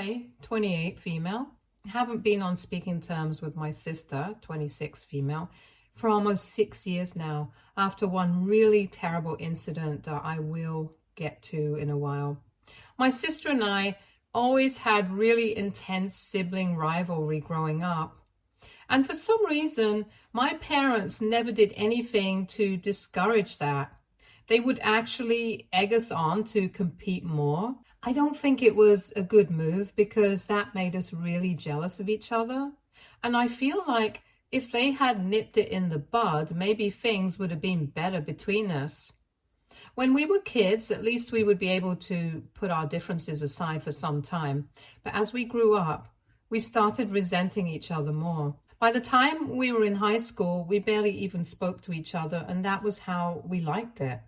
I, 28, female, haven't been on speaking terms with my sister, 26, female, for almost 6 years now, after one really terrible incident that I will get to in a while. My sister and I always had really intense sibling rivalry growing up. And for some reason, my parents never did anything to discourage that. They would actually egg us on to compete more. I don't think it was a good move because that made us really jealous of each other. And I feel like if they had nipped it in the bud, maybe things would have been better between us. When we were kids, at least we would be able to put our differences aside for some time. But as we grew up, we started resenting each other more. By the time we were in high school, we barely even spoke to each other, and that was how we liked it.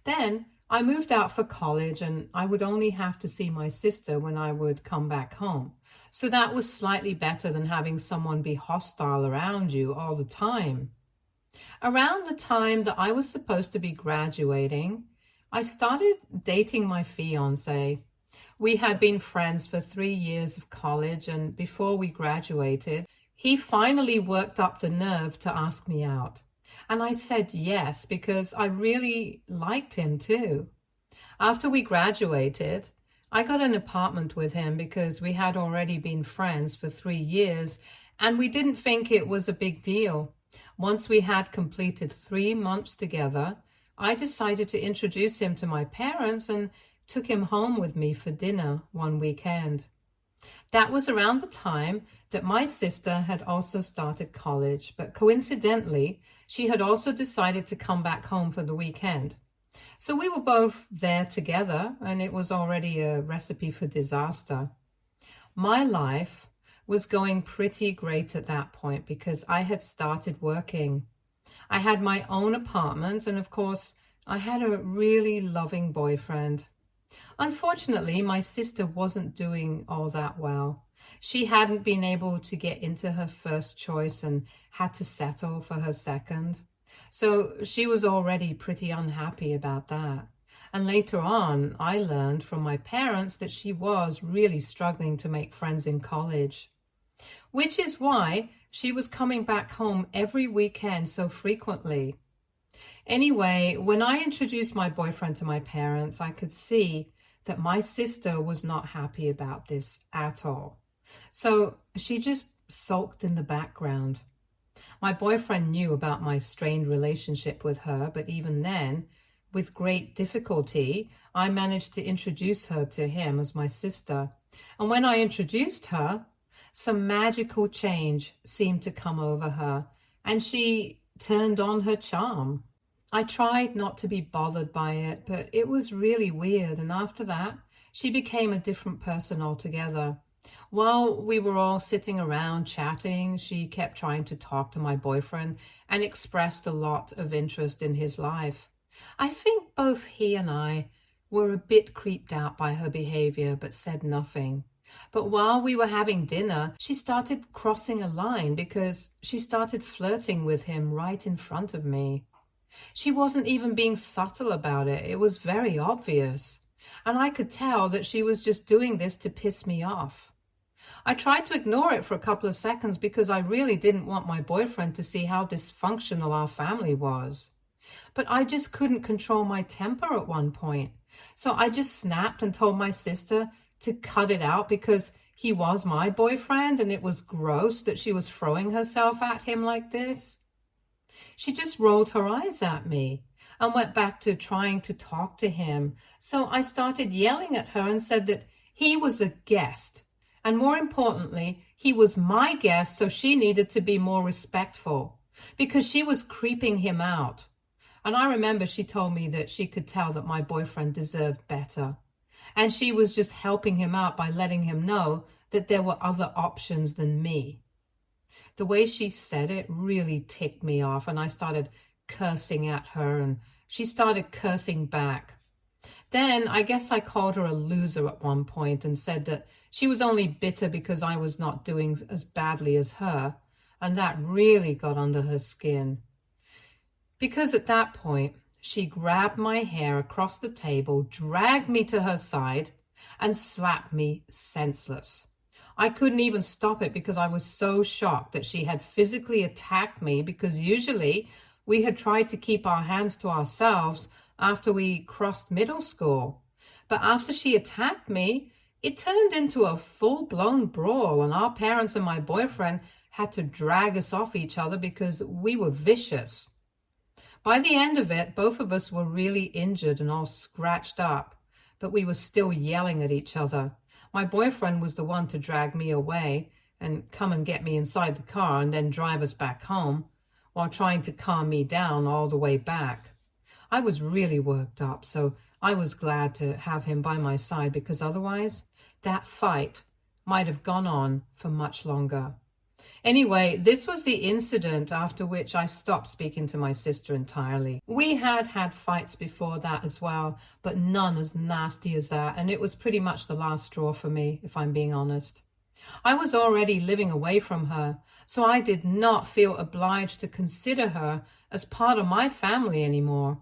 Then I moved out for college, and I would only have to see my sister when I would come back home. So that was slightly better than having someone be hostile around you all the time. Around the time that I was supposed to be graduating, I started dating my fiance. We had been friends for 3 years of college, and before we graduated, he finally worked up the nerve to ask me out. And I said yes, because I really liked him too. After we graduated, I got an apartment with him because we had already been friends for 3 years, and we didn't think it was a big deal. Once we had completed 3 months together, I decided to introduce him to my parents and took him home with me for dinner one weekend. That was around the time that my sister had also started college, but coincidentally, she had also decided to come back home for the weekend. So we were both there together, and it was already a recipe for disaster. My life was going pretty great at that point because I had started working. I had my own apartment, and of course, I had a really loving boyfriend. Unfortunately, my sister wasn't doing all that well. She hadn't been able to get into her first choice and had to settle for her second. So she was already pretty unhappy about that. And later on, I learned from my parents that she was really struggling to make friends in college. Which is why she was coming back home every weekend so frequently. Anyway, when I introduced my boyfriend to my parents, I could see that my sister was not happy about this at all. So she just sulked in the background. My boyfriend knew about my strained relationship with her, but even then, with great difficulty, I managed to introduce her to him as my sister. And when I introduced her, some magical change seemed to come over her, and she turned on her charm. I tried not to be bothered by it, but it was really weird, and after that, she became a different person altogether. While we were all sitting around chatting, she kept trying to talk to my boyfriend and expressed a lot of interest in his life. I think both he and I were a bit creeped out by her behavior, but said nothing. But while we were having dinner, she started crossing a line because she started flirting with him right in front of me. She wasn't even being subtle about it. It was very obvious. And I could tell that she was just doing this to piss me off. I tried to ignore it for a couple of seconds because I really didn't want my boyfriend to see how dysfunctional our family was. But I just couldn't control my temper at one point. So I just snapped and told my sister to cut it out because he was my boyfriend and it was gross that she was throwing herself at him like this. She just rolled her eyes at me and went back to trying to talk to him. So I started yelling at her and said that he was a guest. And more importantly, he was my guest, so she needed to be more respectful because she was creeping him out. And I remember she told me that she could tell that my boyfriend deserved better. And she was just helping him out by letting him know that there were other options than me. The way she said it really ticked me off, and I started cursing at her, and she started cursing back. Then I guess I called her a loser at one point and said that she was only bitter because I was not doing as badly as her, and that really got under her skin. Because at that point, she grabbed my hair across the table, dragged me to her side, and slapped me senseless. I couldn't even stop it because I was so shocked that she had physically attacked me, because usually we had tried to keep our hands to ourselves after we crossed middle school. But after she attacked me, it turned into a full-blown brawl, and our parents and my boyfriend had to drag us off each other because we were vicious. By the end of it, both of us were really injured and all scratched up, but we were still yelling at each other. My boyfriend was the one to drag me away and come and get me inside the car and then drive us back home, while trying to calm me down all the way back. I was really worked up, so I was glad to have him by my side, because otherwise that fight might have gone on for much longer. Anyway, this was the incident after which I stopped speaking to my sister entirely. We had had fights before that as well, but none as nasty as that, and it was pretty much the last straw for me, if I'm being honest. I was already living away from her, so I did not feel obliged to consider her as part of my family anymore.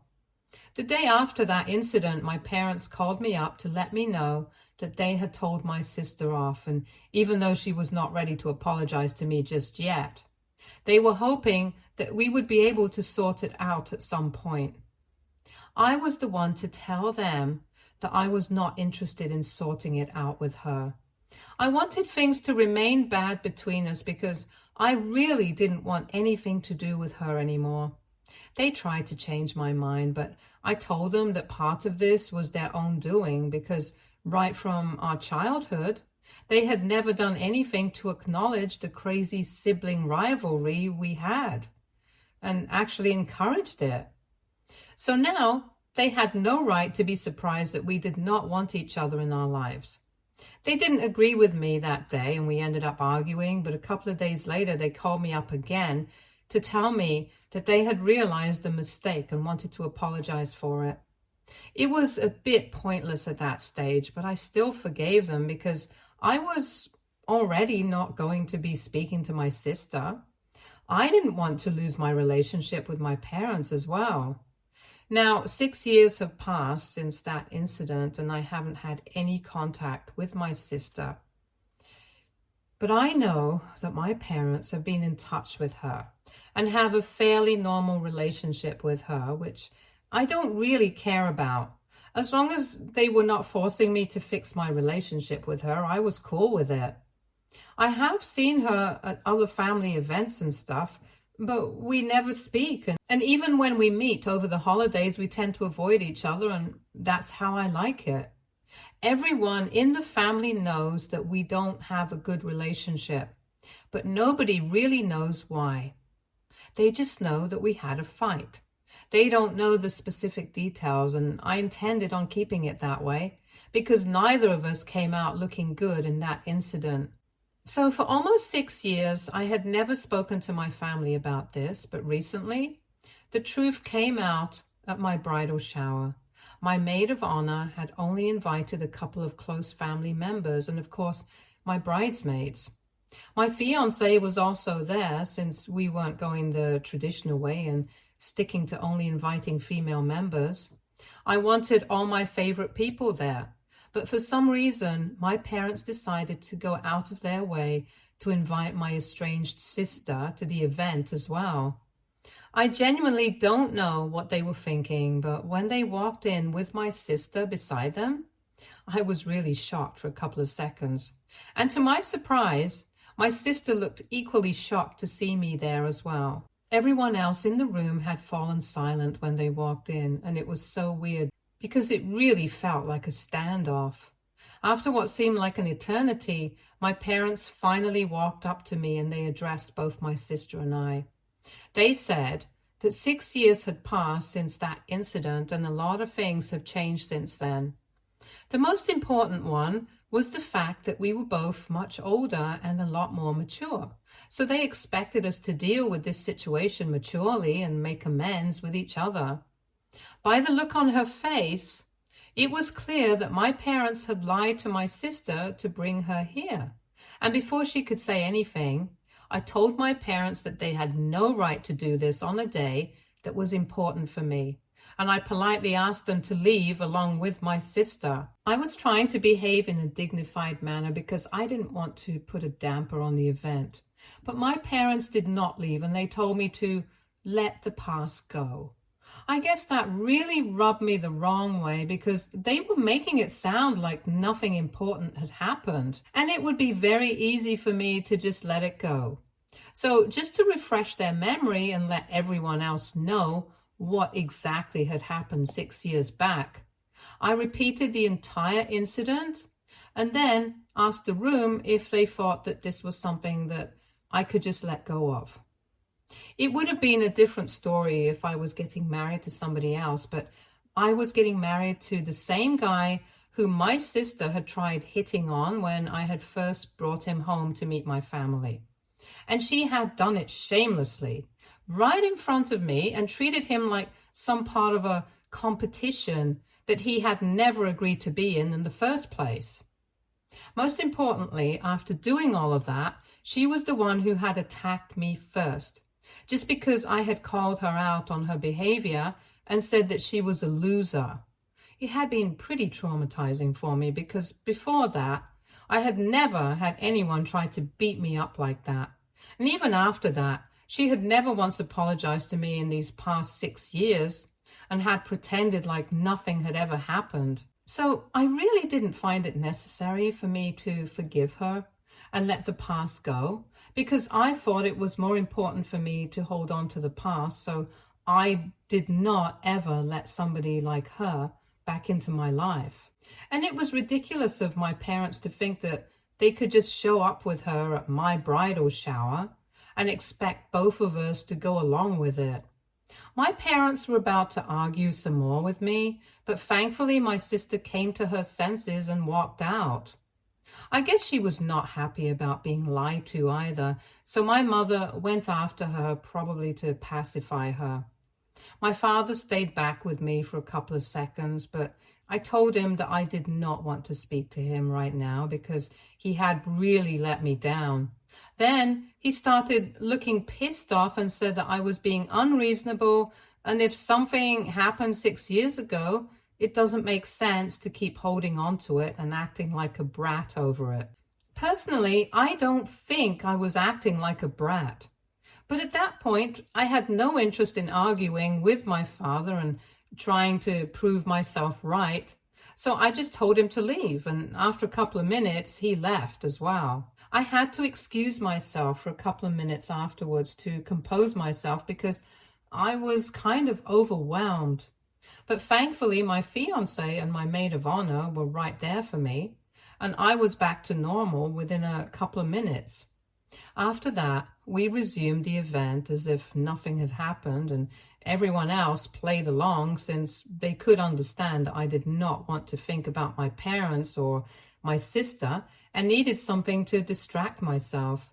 The day after that incident, my parents called me up to let me know that they had told my sister off, and even though she was not ready to apologize to me just yet, they were hoping that we would be able to sort it out at some point. I was the one to tell them that I was not interested in sorting it out with her. I wanted things to remain bad between us because I really didn't want anything to do with her anymore. They tried to change my mind, but I told them that part of this was their own doing, because right from our childhood, they had never done anything to acknowledge the crazy sibling rivalry we had, and actually encouraged it. So now they had no right to be surprised that we did not want each other in our lives. They didn't agree with me that day, and we ended up arguing, but a couple of days later they called me up again to tell me that they had realized the mistake and wanted to apologize for it. It was a bit pointless at that stage, but I still forgave them because I was already not going to be speaking to my sister. I didn't want to lose my relationship with my parents as well. Now, 6 years have passed since that incident, and I haven't had any contact with my sister. But I know that my parents have been in touch with her and have a fairly normal relationship with her, which I don't really care about. As long as they were not forcing me to fix my relationship with her, I was cool with it. I have seen her at other family events and stuff, but we never speak. And even when we meet over the holidays, we tend to avoid each other, and that's how I like it. Everyone in the family knows that we don't have a good relationship, but nobody really knows why. They just know that we had a fight. They don't know the specific details, and I intended on keeping it that way because neither of us came out looking good in that incident. So for almost 6 years, I had never spoken to my family about this, but recently, the truth came out at my bridal shower. My maid of honor had only invited a couple of close family members and, of course, my bridesmaids. My fiancé was also there, since we weren't going the traditional way and sticking to only inviting female members. I wanted all my favorite people there, but for some reason, my parents decided to go out of their way to invite my estranged sister to the event as well. I genuinely don't know what they were thinking, but when they walked in with my sister beside them, I was really shocked for a couple of seconds. And to my surprise, my sister looked equally shocked to see me there as well. Everyone else in the room had fallen silent when they walked in, and it was so weird because it really felt like a standoff. After what seemed like an eternity, my parents finally walked up to me and they addressed both my sister and I. They said that 6 years had passed since that incident and a lot of things have changed since then. The most important one was the fact that we were both much older and a lot more mature. So they expected us to deal with this situation maturely and make amends with each other. By the look on her face, it was clear that my parents had lied to my sister to bring her here. And before she could say anything, I told my parents that they had no right to do this on a day that was important for me. and I politely asked them to leave along with my sister. I was trying to behave in a dignified manner because I didn't want to put a damper on the event. But my parents did not leave, and they told me to let the past go. I guess that really rubbed me the wrong way because they were making it sound like nothing important had happened, and it would be very easy for me to just let it go. So just to refresh their memory and let everyone else know what exactly had happened 6 years back, I repeated the entire incident and then asked the room if they thought that this was something that I could just let go of. It would have been a different story if I was getting married to somebody else, but I was getting married to the same guy who my sister had tried hitting on when I had first brought him home to meet my family. And she had done it shamelessly, right in front of me, and treated him like some part of a competition that he had never agreed to be in the first place. Most importantly, after doing all of that, she was the one who had attacked me first, just because I had called her out on her behavior and said that she was a loser. It had been pretty traumatizing for me because before that, I had never had anyone try to beat me up like that. And even after that, she had never once apologized to me in these past 6 years and had pretended like nothing had ever happened. So I really didn't find it necessary for me to forgive her and let the past go, because I thought it was more important for me to hold on to the past, so I did not ever let somebody like her back into my life. And it was ridiculous of my parents to think that they could just show up with her at my bridal shower and expect both of us to go along with it. My parents were about to argue some more with me, but thankfully my sister came to her senses and walked out. I guess she was not happy about being lied to either, so my mother went after her, probably to pacify her. My father stayed back with me for a couple of seconds, but I told him that I did not want to speak to him right now because he had really let me down. Then he started looking pissed off and said that I was being unreasonable, and if something happened 6 years ago, it doesn't make sense to keep holding on to it and acting like a brat over it. Personally, I don't think I was acting like a brat. But at that point, I had no interest in arguing with my father and trying to prove myself right. So I just told him to leave, and after a couple of minutes, he left as well. I had to excuse myself for a couple of minutes afterwards to compose myself because I was kind of overwhelmed. But thankfully, my fiancé and my maid of honor were right there for me, and I was back to normal within a couple of minutes. After that, we resumed the event as if nothing had happened, and everyone else played along since they could understand that I did not want to think about my parents or my sister and needed something to distract myself.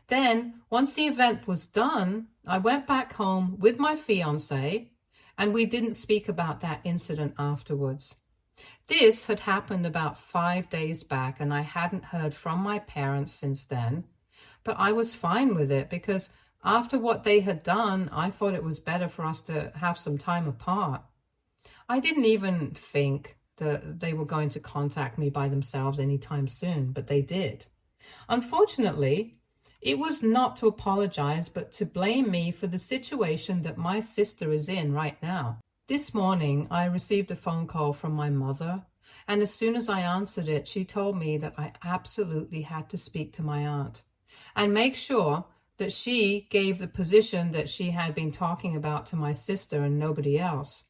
Then, once the event was done, I went back home with my fiancé, and we didn't speak about that incident afterwards. This had happened about 5 days back, and I hadn't heard from my parents since then. But I was fine with it because after what they had done, I thought it was better for us to have some time apart. I didn't even think that they were going to contact me by themselves anytime soon, but they did. Unfortunately, it was not to apologize, but to blame me for the situation that my sister is in right now. This morning, I received a phone call from my mother, and as soon as I answered it, she told me that I absolutely had to speak to my aunt and make sure that she gave the position that she had been talking about to my sister and nobody else.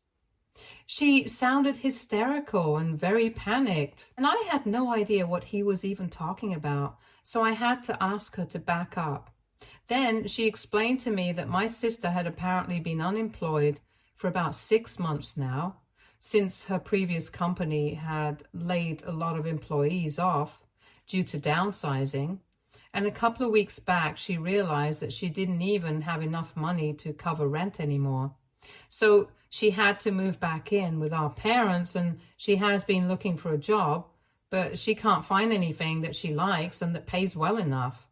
She sounded hysterical and very panicked, and I had no idea what he was even talking about, so I had to ask her to back up. Then she explained to me that my sister had apparently been unemployed for about 6 months now, since her previous company had laid a lot of employees off due to downsizing. And a couple of weeks back, she realized that she didn't even have enough money to cover rent anymore. So she had to move back in with our parents, and she has been looking for a job, but she can't find anything that she likes and that pays well enough.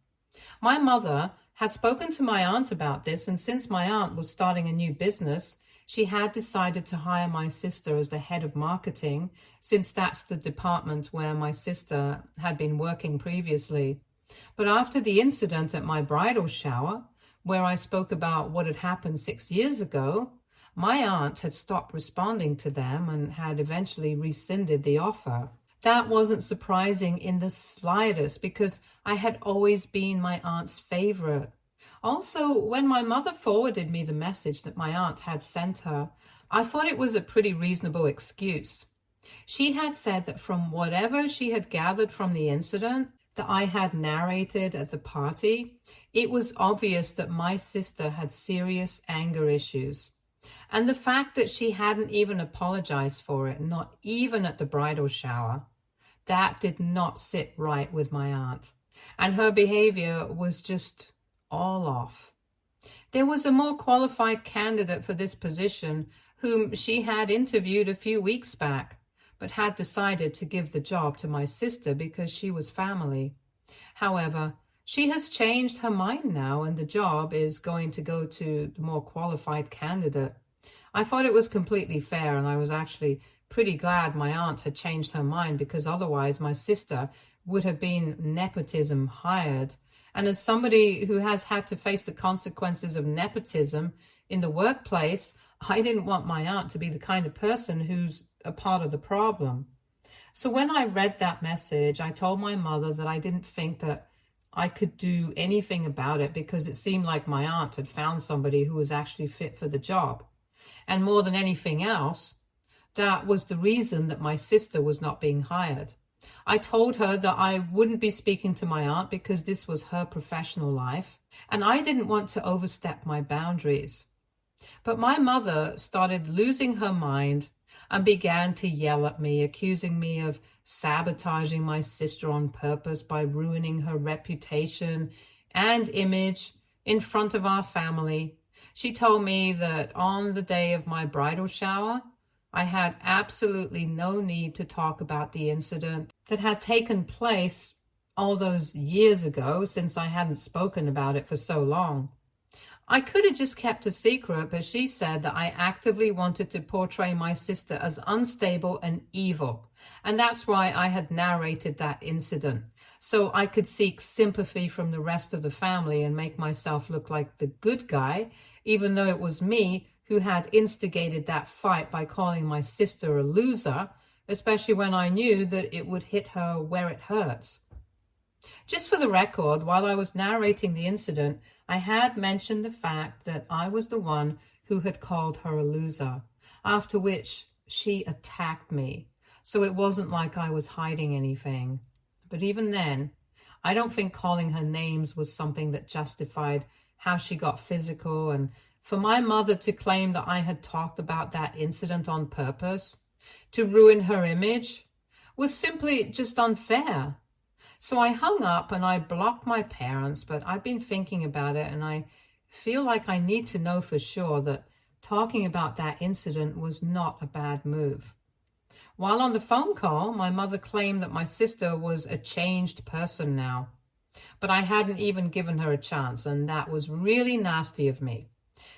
My mother had spoken to my aunt about this, and since my aunt was starting a new business, She had decided to hire my sister as the head of marketing, since that's the department where my sister had been working previously. But after the incident at my bridal shower, where I spoke about what had happened 6 years ago, my aunt had stopped responding to them and had eventually rescinded the offer. That wasn't surprising in the slightest, because I had always been my aunt's favorite. Also, when my mother forwarded me the message that my aunt had sent her, I thought it was a pretty reasonable excuse. She had said that from whatever she had gathered from the incident that I had narrated at the party, it was obvious that my sister had serious anger issues. And the fact that she hadn't even apologized for it, not even at the bridal shower, that did not sit right with my aunt. And her behavior was just all off. There was a more qualified candidate for this position whom she had interviewed a few weeks back, but had decided to give the job to my sister because she was family. However, she has changed her mind now, and the job is going to go to the more qualified candidate. I thought it was completely fair, and I was actually pretty glad my aunt had changed her mind, because otherwise my sister would have been nepotism hired. And as somebody who has had to face the consequences of nepotism in the workplace, I didn't want my aunt to be the kind of person who's a part of the problem. So when I read that message, I told my mother that I didn't think that I could do anything about it, because it seemed like my aunt had found somebody who was actually fit for the job. And more than anything else, that was the reason that my sister was not being hired. I told her that I wouldn't be speaking to my aunt because this was her professional life, and I didn't want to overstep my boundaries. But my mother started losing her mind and began to yell at me, accusing me of sabotaging my sister on purpose by ruining her reputation and image in front of our family. She told me that on the day of my bridal shower, I had absolutely no need to talk about the incident that had taken place all those years ago, since I hadn't spoken about it for so long. I could have just kept a secret, but she said that I actively wanted to portray my sister as unstable and evil. And that's why I had narrated that incident, so I could seek sympathy from the rest of the family and make myself look like the good guy, even though it was me who had instigated that fight by calling my sister a loser, especially when I knew that it would hit her where it hurts. Just for the record, while I was narrating the incident, I had mentioned the fact that I was the one who had called her a loser, after which she attacked me. So it wasn't like I was hiding anything. But even then, I don't think calling her names was something that justified how she got physical, and for my mother to claim that I had talked about that incident on purpose to ruin her image was simply just unfair. So I hung up and I blocked my parents, but I've been thinking about it, and I feel like I need to know for sure that talking about that incident was not a bad move. While on the phone call, my mother claimed that my sister was a changed person now, but I hadn't even given her a chance, and that was really nasty of me.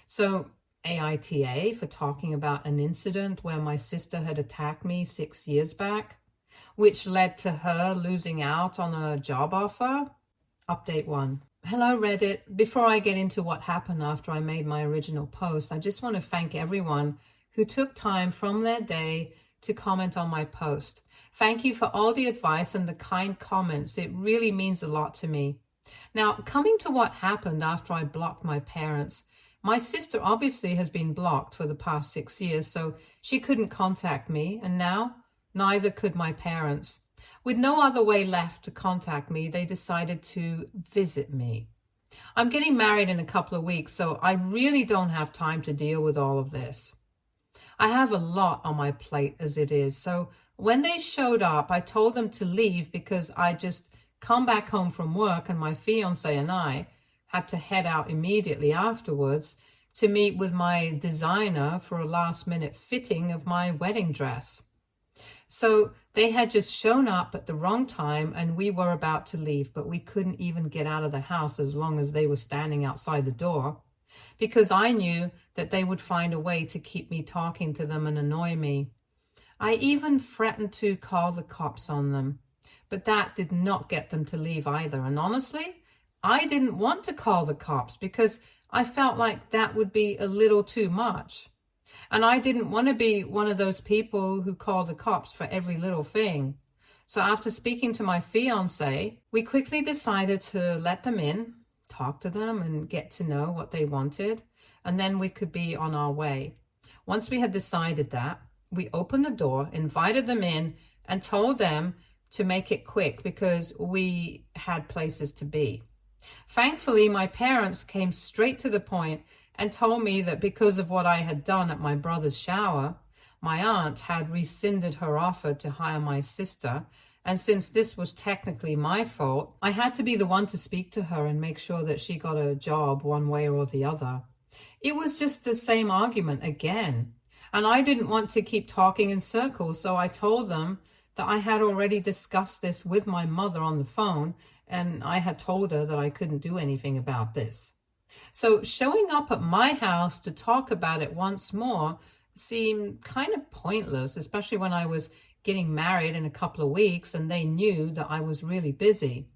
So AITA for talking about an incident where my sister had attacked me 6 years back, which led to her losing out on a job offer. Update 1. Hello Reddit. Before I get into what happened after I made my original post, I just want to thank everyone who took time from their day to comment on my post. Thank you for all the advice and the kind comments. It really means a lot to me. Now, coming to what happened after I blocked my parents, my sister obviously has been blocked for the past 6 years, so she couldn't contact me, and now neither could my parents. With no other way left to contact me, they decided to visit me. I'm getting married in a couple of weeks, so I really don't have time to deal with all of this. I have a lot on my plate as it is, so when they showed up, I told them to leave because I just come back home from work, and my fiance and I had to head out immediately afterwards to meet with my designer for a last-minute fitting of my wedding dress. So they had just shown up at the wrong time, and we were about to leave, but we couldn't even get out of the house as long as they were standing outside the door. because I knew that they would find a way to keep me talking to them and annoy me. I even threatened to call the cops on them, but that did not get them to leave either. And honestly, I didn't want to call the cops because I felt like that would be a little too much. And I didn't want to be one of those people who call the cops for every little thing. So after speaking to my fiance, we quickly decided to let them in, talk to them, and get to know what they wanted, and then we could be on our way. Once we had decided that, we opened the door, invited them in, and told them to make it quick because we had places to be. Thankfully, my parents came straight to the point and told me that because of what I had done at my brother's shower, my aunt had rescinded her offer to hire my sister, and since this was technically my fault, I had to be the one to speak to her and make sure that she got a job one way or the other. It was just the same argument again, and I didn't want to keep talking in circles, so I told them that I had already discussed this with my mother on the phone, and I had told her that I couldn't do anything about this. So showing up at my house to talk about it once more seemed kind of pointless, especially when I was getting married in a couple of weeks and they knew that I was really busy.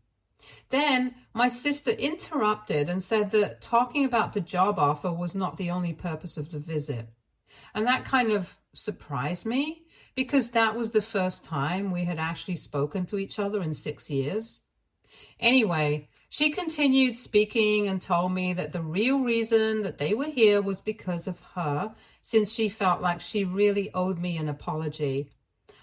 Then my sister interrupted and said that talking about the job offer was not the only purpose of the visit. And that kind of surprised me because that was the first time we had actually spoken to each other in 6 years. Anyway, she continued speaking and told me that the real reason that they were here was because of her, since she felt like she really owed me an apology.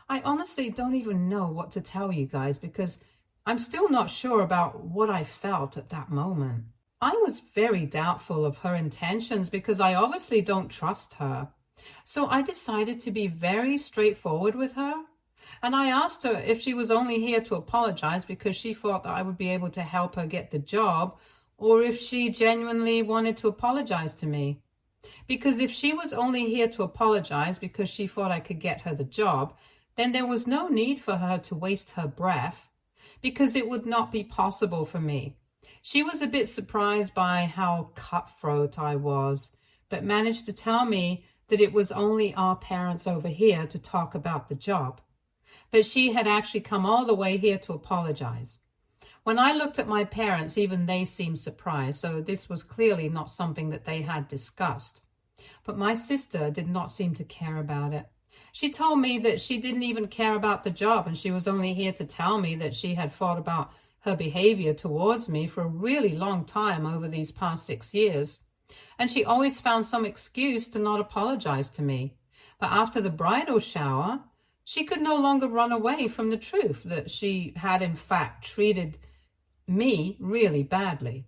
I honestly don't even know what to tell you guys because I'm still not sure about what I felt at that moment. I was very doubtful of her intentions because I obviously don't trust her. So I decided to be very straightforward with her. And I asked her if she was only here to apologize because she thought that I would be able to help her get the job, or if she genuinely wanted to apologize to me. Because if she was only here to apologize because she thought I could get her the job, then there was no need for her to waste her breath, because it would not be possible for me. She was a bit surprised by how cutthroat I was, but managed to tell me that it was only our parents over here to talk about the job. But she had actually come all the way here to apologize. When I looked at my parents, even they seemed surprised, so this was clearly not something that they had discussed. But my sister did not seem to care about it. She told me that she didn't even care about the job, and she was only here to tell me that she had thought about her behavior towards me for a really long time over these past 6 years. And she always found some excuse to not apologize to me. But after the bridal shower, she could no longer run away from the truth that she had in fact treated me really badly.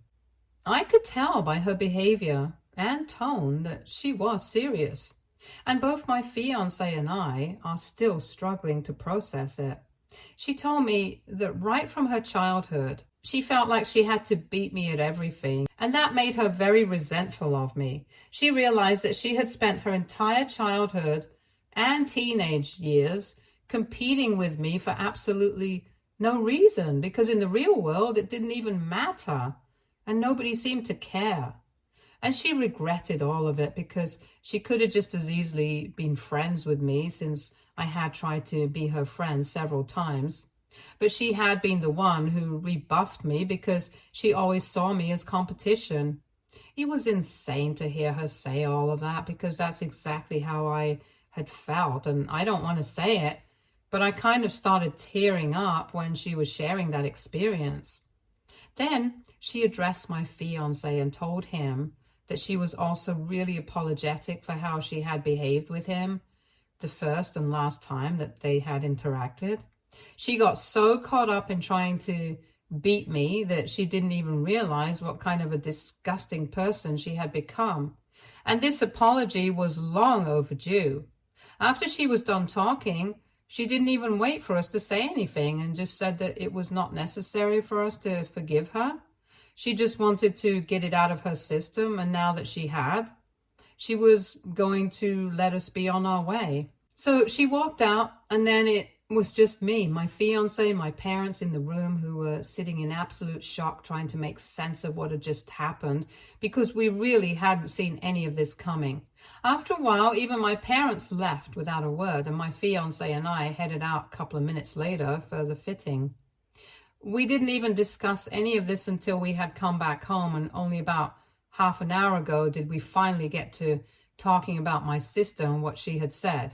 I could tell by her behavior and tone that she was serious, and both my fiance and I are still struggling to process it. She told me that right from her childhood, she felt like she had to beat me at everything, and that made her very resentful of me. She realized that she had spent her entire childhood and teenage years competing with me for absolutely no reason, because in the real world it didn't even matter and nobody seemed to care. And she regretted all of it because she could have just as easily been friends with me, since I had tried to be her friend several times. But she had been the one who rebuffed me because she always saw me as competition. It was insane to hear her say all of that, because that's exactly how I had felt, and I don't want to say it, but I kind of started tearing up when she was sharing that experience. Then she addressed my fiance and told him that she was also really apologetic for how she had behaved with him the first and last time that they had interacted. She got so caught up in trying to beat me that she didn't even realize what kind of a disgusting person she had become. And this apology was long overdue. After she was done talking, she didn't even wait for us to say anything and just said that it was not necessary for us to forgive her. She just wanted to get it out of her system, and now that she had, she was going to let us be on our way. So she walked out, and then it was just me, my fiance, my parents in the room, who were sitting in absolute shock trying to make sense of what had just happened, because we really hadn't seen any of this coming. After a while, even my parents left without a word, and my fiance and I headed out a couple of minutes later for the fitting. We didn't even discuss any of this until we had come back home, and only about half an hour ago did we finally get to talking about my sister and what she had said.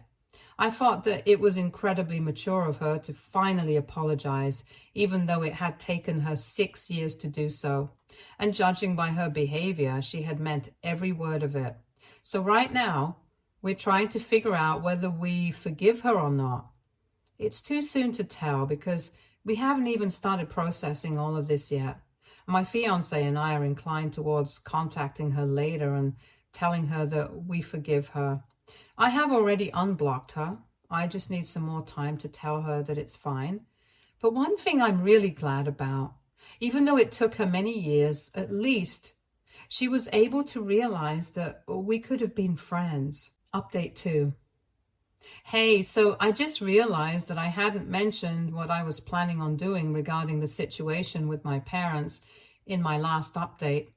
I thought that it was incredibly mature of her to finally apologize, even though it had taken her 6 years to do so. And judging by her behavior, she had meant every word of it. So right now, we're trying to figure out whether we forgive her or not. It's too soon to tell because we haven't even started processing all of this yet. My fiance and I are inclined towards contacting her later and telling her that we forgive her. I have already unblocked her. I just need some more time to tell her that it's fine. But one thing I'm really glad about, even though it took her many years, at least she was able to realize that we could have been friends. Update 2. Hey, so I just realized that I hadn't mentioned what I was planning on doing regarding the situation with my parents in my last update.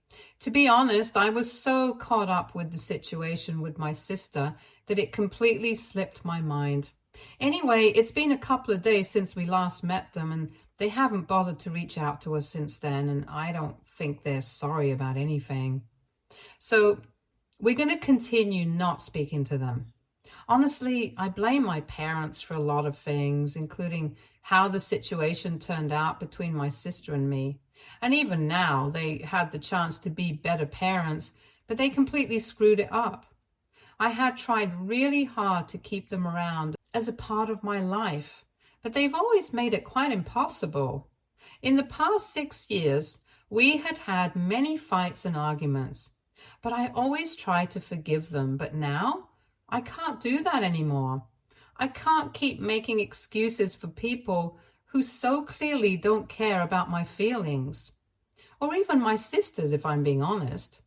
To be honest, I was so caught up with the situation with my sister that it completely slipped my mind. Anyway, it's been a couple of days since we last met them, and they haven't bothered to reach out to us since then, and I don't think they're sorry about anything. So we're going to continue not speaking to them. Honestly, I blame my parents for a lot of things, including how the situation turned out between my sister and me. And even now, they had the chance to be better parents, but they completely screwed it up. I had tried really hard to keep them around as a part of my life, but they've always made it quite impossible. In the past 6 years, we had had many fights and arguments, but I always tried to forgive them. But now, I can't do that anymore. I can't keep making excuses for people who so clearly don't care about my feelings. Or even my sisters, if I'm being honest.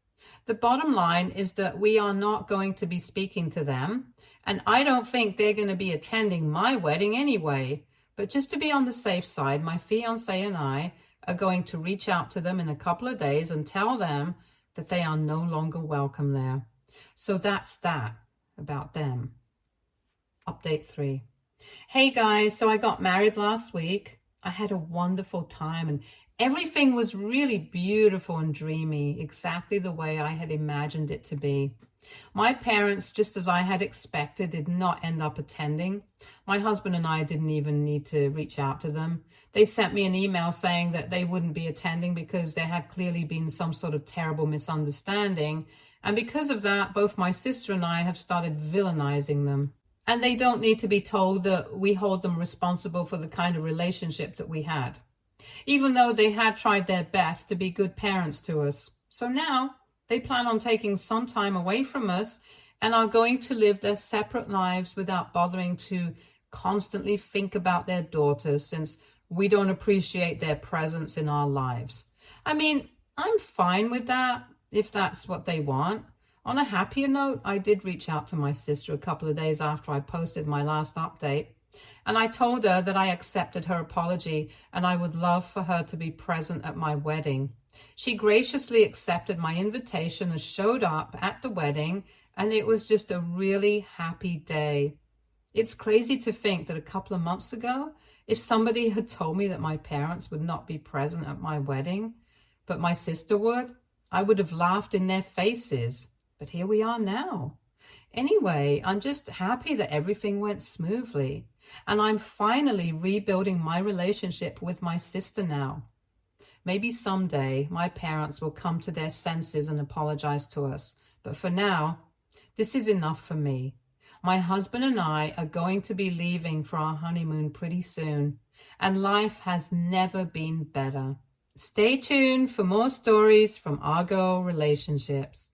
The bottom line is that we are not going to be speaking to them, and I don't think they're going to be attending my wedding anyway. But just to be on the safe side, my fiance and I are going to reach out to them in a couple of days and tell them that they are no longer welcome there. So that's that about them. Update 3. Hey guys, so I got married last week. I had a wonderful time and everything was really beautiful and dreamy, exactly the way I had imagined it to be. My parents, just as I had expected, did not end up attending. My husband and I didn't even need to reach out to them. They sent me an email saying that they wouldn't be attending because there had clearly been some sort of terrible misunderstanding. And because of that, both my sister and I have started villainizing them. And they don't need to be told that we hold them responsible for the kind of relationship that we had, even though they had tried their best to be good parents to us. So now they plan on taking some time away from us and are going to live their separate lives without bothering to constantly think about their daughters, since we don't appreciate their presence in our lives. I mean, I'm fine with that if that's what they want. On a happier note, I did reach out to my sister a couple of days after I posted my last update, and I told her that I accepted her apology and I would love for her to be present at my wedding. She graciously accepted my invitation and showed up at the wedding, and it was just a really happy day. It's crazy to think that a couple of months ago, if somebody had told me that my parents would not be present at my wedding, but my sister would, I would have laughed in their faces. But here we are now. Anyway, I'm just happy that everything went smoothly, and I'm finally rebuilding my relationship with my sister now. Maybe someday my parents will come to their senses and apologize to us, but for now, this is enough for me. My husband and I are going to be leaving for our honeymoon pretty soon, and life has never been better. Stay tuned for more stories from Argo Relationships.